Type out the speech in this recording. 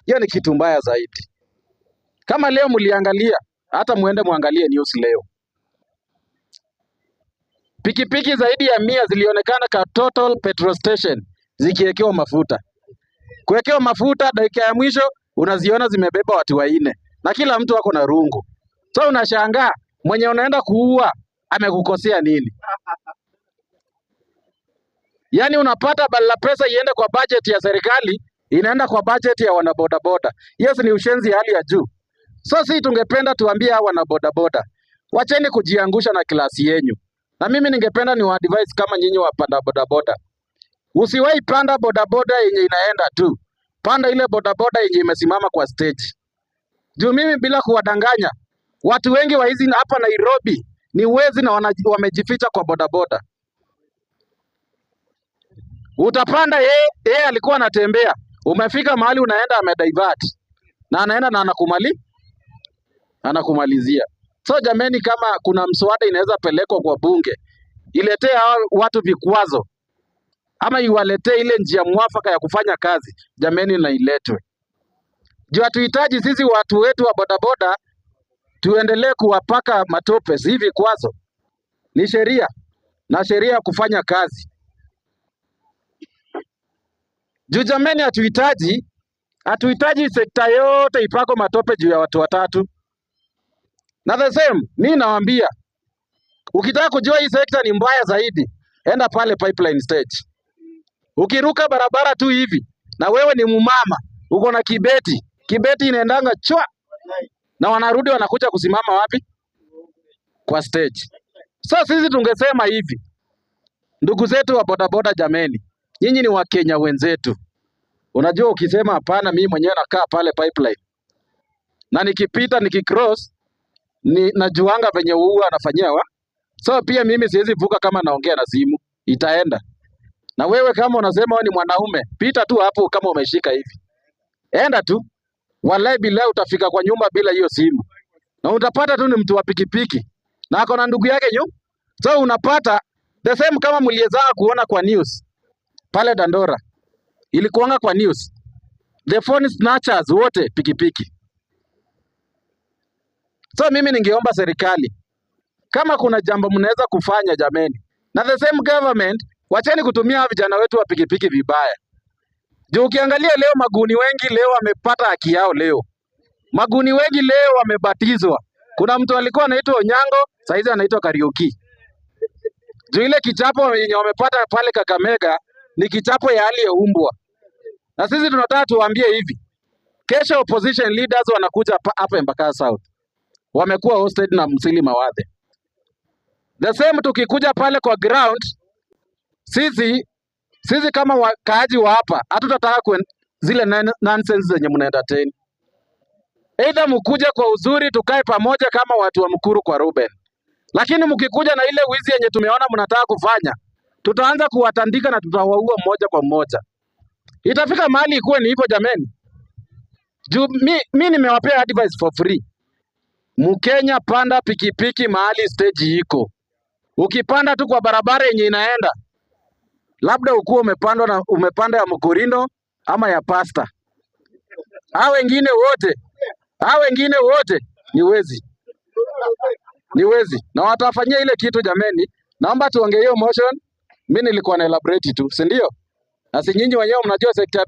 Hiyo ni kitu mbaya zaidi. Kama leo mliangalia, hata muende muangalie news leo. Pikipiki zaidi ya 100 zilionekana ka total petrol station zikiwekewa mafuta. Kuwekewa mafuta, dakika ya mwisho unaziona zimebeba watu 4 na kila mtu wako na rungu. So unashangaa mwenye unaenda kuua amekukosea nini? Yaani unapata badala pesa iende kwa budget ya serikali, inaenda kwa budget ya wanabodaboda. Yes, ni ushenzi hali ya juu. So si tungependa tuambie hawa wanabodaboda, wacheni kujiangusha na klasi yenyu. Na mimi ningependa ni advise kama nyinyi wapanda bodaboda. Usiwahi panda bodaboda yenye inaenda tu. Panda ile bodaboda yenye imesimama kwa stage. Juu mimi bila kuwadanganya, watu wengi wa hizi hapa Nairobi ni wezi na wamejificha kwa bodaboda. Utapanda yeye alikuwa anatembea. Umefika mahali unaenda amedivert. Na anaenda na anakumalizia. So jameni, kama kuna mswada inaweza pelekwa kwa bunge, iletee watu vikwazo ama iwaletee ile njia mwafaka ya kufanya kazi, jameni, na iletwe. Juu hatuhitaji sisi watu wetu wa bodaboda tuendelee kuwapaka matope. Hivi vikwazo ni sheria na sheria ya kufanya kazi. Juu jameni, hatuhitaji sekta yote ipako matope juu ya watu watatu. Na the same, mimi nawaambia, ukitaka kujua hii sekta ni mbaya zaidi, enda pale pipeline stage. Ukiruka barabara tu hivi, na wewe ni mumama, uko na kibeti inaendanga chwa, na wanarudi wanakuja kusimama wapi? Kwa stage. So sisi tungesema hivi, ndugu zetu wa bodaboda jameni, nyinyi ni Wakenya wenzetu. Unajua ukisema hapana, mimi mwenyewe nakaa pale pipeline, na nikipita nikicross, najuanga venye huwa anafanyia so pia mimi siwezi vuka kama naongea na simu, itaenda. Na wewe kama unasema wewe ni mwanaume, pita tu hapo kama umeshika hivi. Enda tu. Wallahi billahi utafika kwa nyumba bila hiyo simu. Na utapata tu ni mtu wa pikipiki. Na ako na ndugu yake So unapata the same kama mliezaa kuona kwa news. Pale Dandora. Ilikuanga kwa news. The phone snatchers wote pikipiki. So mimi ningeomba serikali, kama kuna jambo mnaweza kufanya jameni, na the same government, wacheni kutumia vijana wetu wa pikipiki vibaya. Juu ukiangalia leo maguni wengi leo wamepata haki yao leo. Maguni wengi leo wamebatizwa. Kuna mtu alikuwa anaitwa Onyango, saizi anaitwa Kariuki. Juu ile kichapo yenye wamepata pale Kakamega ni kichapo ya hali ya umbwa. Na sisi tunataka tuwaambie hivi, kesho opposition leaders wanakuja hapa Embakasi South. Wamekuwa hosted na Msili Mawadhe. The same tukikuja pale kwa ground, sisi kama wakaaji wa hapa, hatutataka zile nonsense zenye mnaentertain. Either mkuje kwa uzuri tukae pamoja kama watu wa Mkuru kwa Ruben. Lakini mkikuja na ile wizi yenye tumeona mnataka kufanya, tutaanza kuwatandika na tutawaua mmoja kwa mmoja. Itafika mahali ikuwe ni hivyo jameni. Juu mimi nimewapea advice for free. Mkenya, panda pikipiki mahali stage iko. Ukipanda tu kwa barabara yenye inaenda, labda ukuwa umepanda ya Mkurindo ama ya Pasta. Hao wengine wote ni wezi. Ni wezi. Na watafanyia ile kitu jameni. Naomba tuongee hiyo motion. Mimi nilikuwa na elaborate tu, si ndio? Na si nyinyi wenyewe mnajua sekta